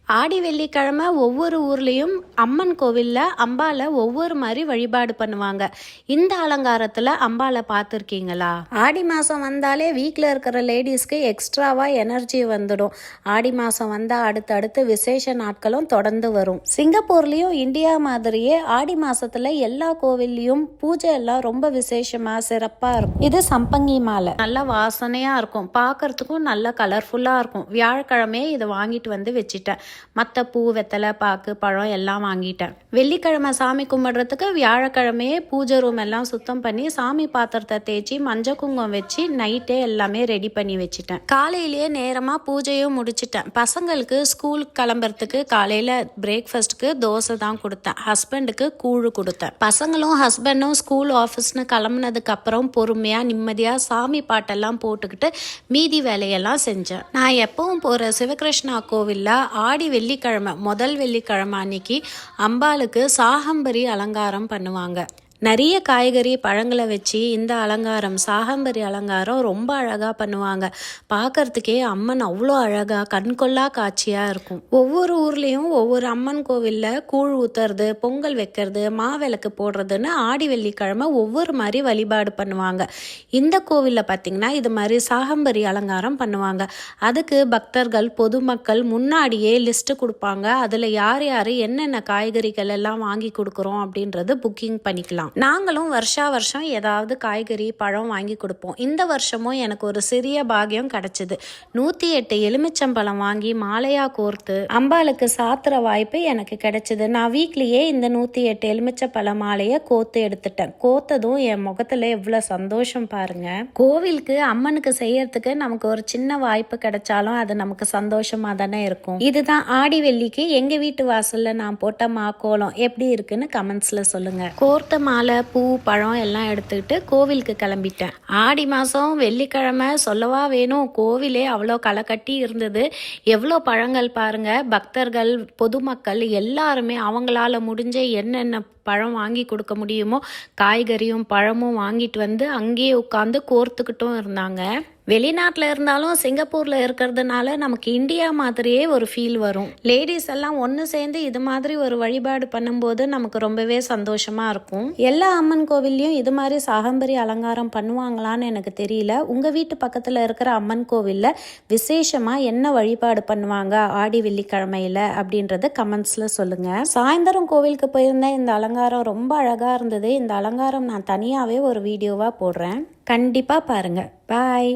ஆடி வெள்ளிக்கிழமை ஒவ்வொரு ஊர்லேயும் அம்மன் கோவிலில் அம்பாலை ஒவ்வொரு மாதிரி வழிபாடு பண்ணுவாங்க. இந்த அலங்காரத்தில் அம்பாலை பார்த்துருக்கீங்களா? ஆடி மாதம் வந்தாலே வீட்டில் இருக்கிற லேடிஸ்க்கு எக்ஸ்ட்ராவாக எனர்ஜி வந்துடும். ஆடி மாதம் வந்தால் அடுத்தடுத்து விசேஷ நாட்களும் தொடர்ந்து வரும். சிங்கப்பூர்லேயும் இந்தியா மாதிரியே ஆடி மாதத்தில் எல்லா கோவில்லையும் பூஜை எல்லாம் ரொம்ப விசேஷமாக சிறப்பாக இருக்கும். இது சம்பங்கி மாலை, நல்ல வாசனையாக இருக்கும், பார்க்கறதுக்கும் நல்ல கலர்ஃபுல்லாக இருக்கும். வியாழக்கிழமையே இதை வாங்கிட்டு வந்து வச்சுட்டேன். மற்ற பூ, வெத்தலை, பாக்கு, பழம் எல்லாம் வாங்கிட்டேன். வெள்ளிக்கிழமை சாமி கும்பிட்றதுக்கு வியாழக்கிழமையே பூஜை ரூம் எல்லாம் சுத்தம் பண்ணி சாமி பாத்திரத்தை தேய்ச்சி மஞ்சள் குங்குமம் வச்சு நைட்டே எல்லாமே ரெடி பண்ணி வச்சுட்டேன். காலையிலேயே நேரமாக பூஜையும் முடிச்சிட்டேன். பசங்களுக்கு ஸ்கூல் கிளம்புறதுக்கு காலையில் பிரேக்ஃபாஸ்ட்டுக்கு தோசை தான் கொடுத்தேன். ஹஸ்பண்டுக்கு கூழு கொடுத்தேன். பசங்களும் ஹஸ்பண்டும் ஸ்கூல் ஆஃபீஸ்னு கிளம்புனதுக்கு அப்புறம் பொறுமையாக நிம்மதியாக சாமி பாட்டெல்லாம் போட்டுக்கிட்டு மீதி வேலையெல்லாம் செஞ்சேன். நான் எப்பவும் போகிற சிவகிருஷ்ணா கோவிலில் ஆடி வெள்ளிக்கிழமை முதல் வெள்ளிக்கிழமை அன்னைக்கு அம்பாளுக்கு சாகம்பரி அலங்காரம் பண்ணுவாங்க. நிறைய காய்கறி, பழங்களை வச்சு இந்த அலங்காரம், சாகம்பரி அலங்காரம் ரொம்ப அழகாக பண்ணுவாங்க. பார்க்கறதுக்கே அம்மன் அவ்வளோ அழகாக கண்கொள்ளா காட்சியாக இருக்கும். ஒவ்வொரு ஊர்லேயும் ஒவ்வொரு அம்மன் கோவிலில் கூழ் ஊற்றுறது, பொங்கல் வைக்கிறது, மாவிளக்கு போடுறதுன்னு ஆடி வெள்ளிக்கிழமை ஒவ்வொரு மாதிரி வழிபாடு பண்ணுவாங்க. இந்த கோவிலில் பார்த்திங்கன்னா இது மாதிரி சாகம்பரி அலங்காரம் பண்ணுவாங்க. அதுக்கு பக்தர்கள், பொதுமக்கள் முன்னாடியே லிஸ்ட்டு கொடுப்பாங்க. அதில் யார் யார் என்னென்ன காய்கறிகள் எல்லாம் வாங்கி கொடுக்குறோம் அப்படின்றது புக்கிங் பண்ணிக்கலாம். நாங்களும் வருஷம் ஏதாவது காய்கறி, பழம் வாங்கி கொடுப்போம். இந்த வருஷமும் எனக்கு ஒரு சிறிய பாகியம் கிடைச்சது. 108 எலுமிச்சம்பழம் வாங்கி மாலையா கோர்த்து அம்பாளுக்கு சாத்துற வாய்ப்பு எனக்கு கிடைச்சது. நான் வீட்லயே இந்த 108 எலுமிச்சம்பழ மாலையை கோத்து எடுத்துட்டேன். கோத்ததும் என் முகத்துல எவ்வளவு சந்தோஷம் பாருங்க. கோவிலுக்கு அம்மனுக்கு செய்யறதுக்கு நமக்கு ஒரு சின்ன வாய்ப்பு கிடைச்சாலும் அது நமக்கு சந்தோஷமா தானே இருக்கும். இதுதான் ஆடி வெள்ளிக்கு எங்க வீட்டு வாசல்ல நான் போட்ட மாக்கோலம் எப்படி இருக்குன்னு கமெண்ட்ஸ்ல சொல்லுங்க. கோர்த்த மாலை, பூ, பழம் எல்லாம் எடுத்துக்கிட்டு கோவிலுக்கு கிளம்பிட்டேன். ஆடி மாதம் வெள்ளிக்கிழமை சொல்லவா வேணும், கோவிலே அவ்வளோ களை கட்டி இருந்தது. எவ்வளோ பழங்கள் பாருங்க. பக்தர்கள், பொதுமக்கள் எல்லாருமே அவங்களால முடிஞ்ச என்னென்ன பழம் வாங்கி கொடுக்க முடியுமோ காய்கறியும் பழமும் வாங்கிட்டு வந்து அங்கேயே உட்காந்து கோர்த்துக்கிட்டும் இருந்தாங்க. வெளிநாட்டில் இருந்தாலும் சிங்கப்பூரில் இருக்கிறதுனால நமக்கு இந்தியா மாதிரியே ஒரு ஃபீல் வரும். லேடிஸ் எல்லாம் ஒன்று சேர்ந்து இது மாதிரி ஒரு வழிபாடு பண்ணும்போது நமக்கு ரொம்பவே சந்தோஷமாக இருக்கும். எல்லா அம்மன் கோவில்லையும் இது மாதிரி சாகம்பரி அலங்காரம் பண்ணுவாங்களான்னு எனக்கு தெரியல. உங்கள் வீட்டு பக்கத்தில் இருக்கிற அம்மன் கோவிலில் விசேஷமாக என்ன வழிபாடு பண்ணுவாங்க ஆடி வெள்ளிக்கிழமையில் அப்படின்றத கமெண்ட்ஸில் சொல்லுங்கள். சாயந்தரம் கோவிலுக்கு போயிருந்தேன். இந்த அலங்காரம் ரொம்ப அழகாக இருந்தது. இந்த அலங்காரம் நான் தனியாகவே ஒரு வீடியோவாக போடுறேன், கண்டிப்பாக பாருங்கள். பாய்.